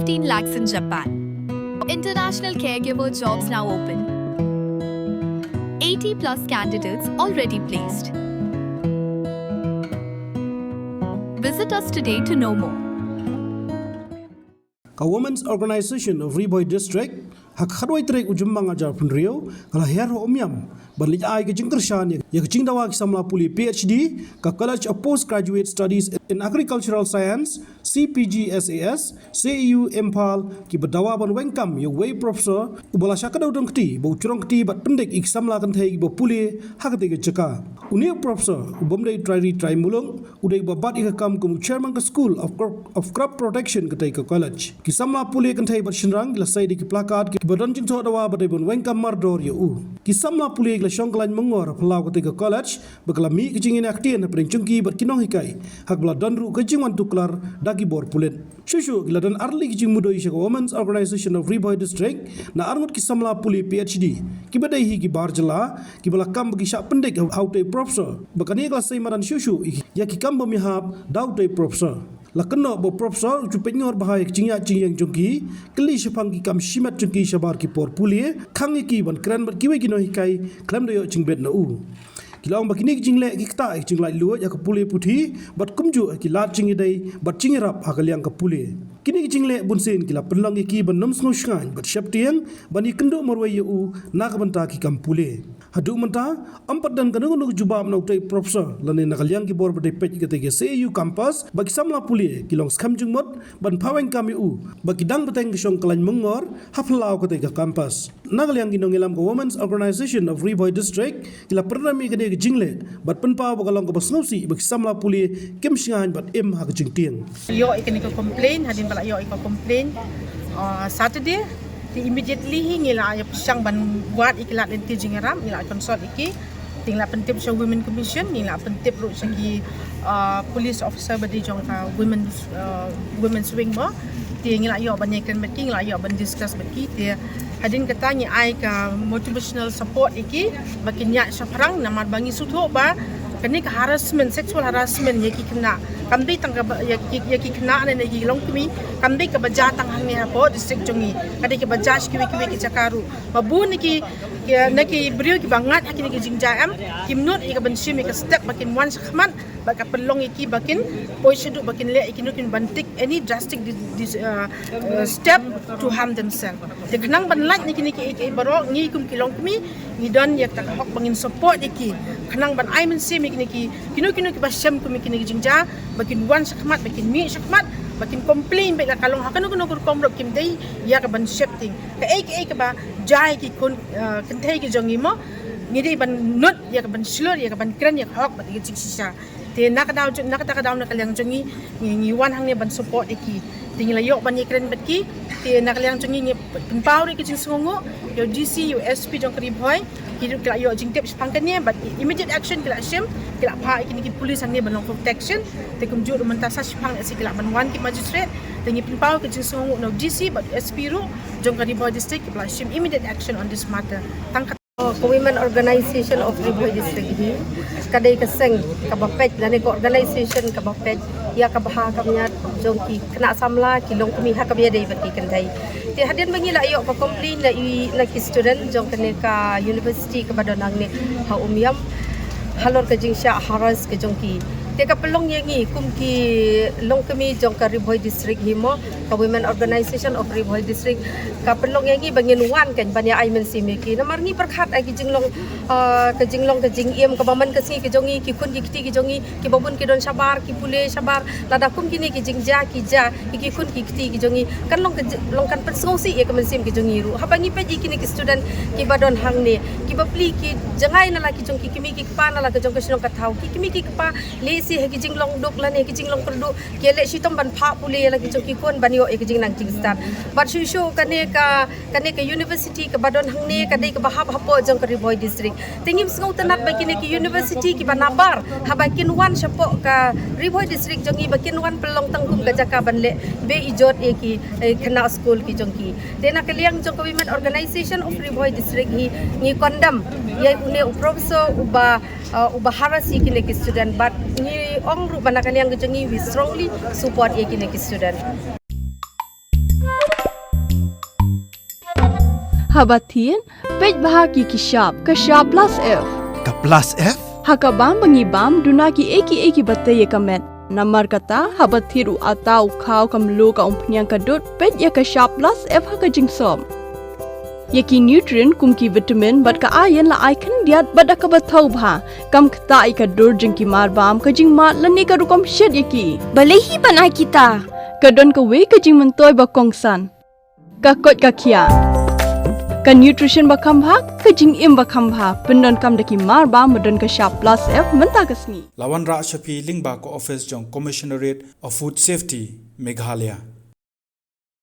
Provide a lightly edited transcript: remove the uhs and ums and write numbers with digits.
15 lakhs in Japan. International caregiver jobs now open. 80 plus candidates already placed. Visit us today to know more. A women's organization of Riboy district hak khadwai trek ujum mangajar pun rio kala hero omyam banlij ai ke Kyrshan ya ke dawa ki Samla Pule PhD ka College of Postgraduate Studies in Agricultural Science CPGSAS CEU Impal ki badawa ban wengkam ya wei professor ubala shaka daudong kti bo churong kti bat Pyndik ik Samla Kynthei bo Pule hak te ke chaka uni professor ubamdai try mulung udai babat ik kam kum chairman ka School of Crop Protection ke ka college ki Samla Pule Kynthei bat shinrang la sai di ki plakat ki badon jing tho dawa badai bon wengkam mardor ya ki Samla Pule la shongklan mongor phalau ke ka college bakala mi ki jingin aktian pring chungki bat kinong hikai hak bla donru ke jingwan tuklar dagi bor pulen shushu gila dan arli ki jing mudoi shaka women's organization of Riboy district na arngut ki Samla Pule PhD ki badai hi ki barjala ki bala kam bagi syak Pyndik haute professor bakani kala sai maran shushu ya ki kam bamihab daute professor la kena bo professor ju penyor bahaya Jingïakhih yang jongki keli sepang ki kam shimat jongki sabar ki por Pule khangi ki ban kran bat kiwe ki no hikai klam do yo jingbet na kilaung bakini ki jingle ki kta ki jinglai lu ya ka Pule puthi bat kumju ki lat jingi dai bat jingirap hakaliang ka Pule kini ki jingle bunsen ki la penlang ki ban nom sngo shkan bat shaptiang bani kendo morwai yu na ka banta ki kam Pule hadu menta ampat dan kanu nu jubab na utai professor lane nakaliang ki bor badai pej ke te CEU campus bagi Samla Pule kilong skam jungmot ban paweng kami bagi dang beteng ki song klan mengor haflau ke te campus nakaliang ki nongelam ko women's organization of Riboy district kila pernami ke de jingle bat penpau bagalong ko basngausi bagi Samla Pule kem singan bat em ha jingtiang yo ikan ko complain hadin bala yo ko complain Saturday di immediately ngila ya pisang ban buat iklat lenti jingaram ngila consult iki tingla pentip sa women commission ngila pentip ru sagi police officer badi jong ka women's wing mo ti ngila yo ban yakan beki ngila yo ban discuss beki ti hadin katanya ai ka motivational support iki bakinya sa parang namar bangi sutho ba kani ka harassment sexual harassment yaki kena kambi tang yaki kena ne yaki long kami kambi ka bajatang hang ne po district jongi kadi ka bajaj kiwi ki chakaru babu niki naki brio ki bangat hakini ki jingjam kimnot ika bansim ika step bakin one khman baka pelong iki bakin poishidu bakin le ikinu kin bantik any drastic step to harm themselves de kenang banlat niki iki baro ngi kum kilong kami ngidon yak tak hok bangin support iki kenang ban ai men sim iki kinu ki basam kum iki jingja bakin one sakmat bakin mi sakmat bakin complain baik kalong hakano kur komrok kim dei ya ka ban shifting ka ba jai ki kon Kynthei ki jongi mo ngidi ban not ya ka ban slur ya ka ban kran ya hok ba ki sisa te nakadaw na kalyang jongi ngi wan hang ne ban support iki tingla yok ban ikren batki te nakalyang jongi ni power ki jinsungo yo GC USP jong Riboy ki kla yo jingtep spangkan ni but immediate action kla shim kla pha iki ni police hang ne ban protection te kumju mentasa spang si kla ban wan ki magistrate tengi power ki jinsungo no GC but USP ru jong Riboy district kla shim immediate action on this matter tangkat women organization of Riboy district ni kadai kaseng kabapet dan ko organization kabapet ya kabaha kamnya jongki kena Samla kilong kami ha kabia dai bati Kynthei ti hadin bangi la yo ko complain la ki student jong kene ka university ka badonang ni ha umyam halor ka jingsha haras ke jongki te ka pelong yangi kum ki long kami jong ka Riboy district himo ka women organization of Riboy district ka pelong yangi bangin wan kan banya ai men simiki na marngi perkhat ai ki jinglong ka jingiem ka baman ka si ki jongi ki kun ki kti ki jongi ki babun ki don sabar ki Pule sabar lada kum kini ki jingja ki ja ki kun ki kti ki jongi kan long kan persausi ya ka men sim ki jongi ru ha bangi pe kini ki student ki badon hang ne ki bapli ki jangai na la ki jong ki kimi ki pa na la ka jong ka sinong ka thau ki kimi ki pa le si ha ki jinglong dok la ne ki jinglong perdu ki le si tom ban pha Pule la ki jong ki kon ban yo e ki jing nang jing start but shu kane ka university ka badon hang ne ka dei ka bahap hapo jong ka Riboy district tingim sngau tanat ba kini ki university ki banabar ha ba kin wan sapo ka Riboy district jongi ba kin wan pelong tangkum ka jaka ban le be ijot e ki khana school ki jongki tena kaliang jong ka women organization of Riboy district hi ngi kondam yai une professor uba harasi kini ki student but ni ong ru banakaliang jongi we strongly support e kini ki student Habatin, pej bahagi kishap, kashap plus F. Ka plus F? Hakabam bangibam dunaki eki batay kamet. Namar kata habathiru atau kau kamlu ka umpnyang kadut pej ya kashap plus F hakajingsom. Yaki nutrient kumki vitamin bat ka ayan la icon diat bat ka bathau bha kam kta ai ka dur jingki marbam ka jingma lani ka rukom shed yaki. Balehi banai kita. Kadon ka we ka jing mentoy ba kongsan. Ka kot ka khia. Ka nutrition ba kambha ka jing im ba kambha pendon kam daki marba modon ka sharp plus F menta kasni. Lawan Ra Shapi Lingba ko office jong Commissionerate of Food Safety Meghalaya.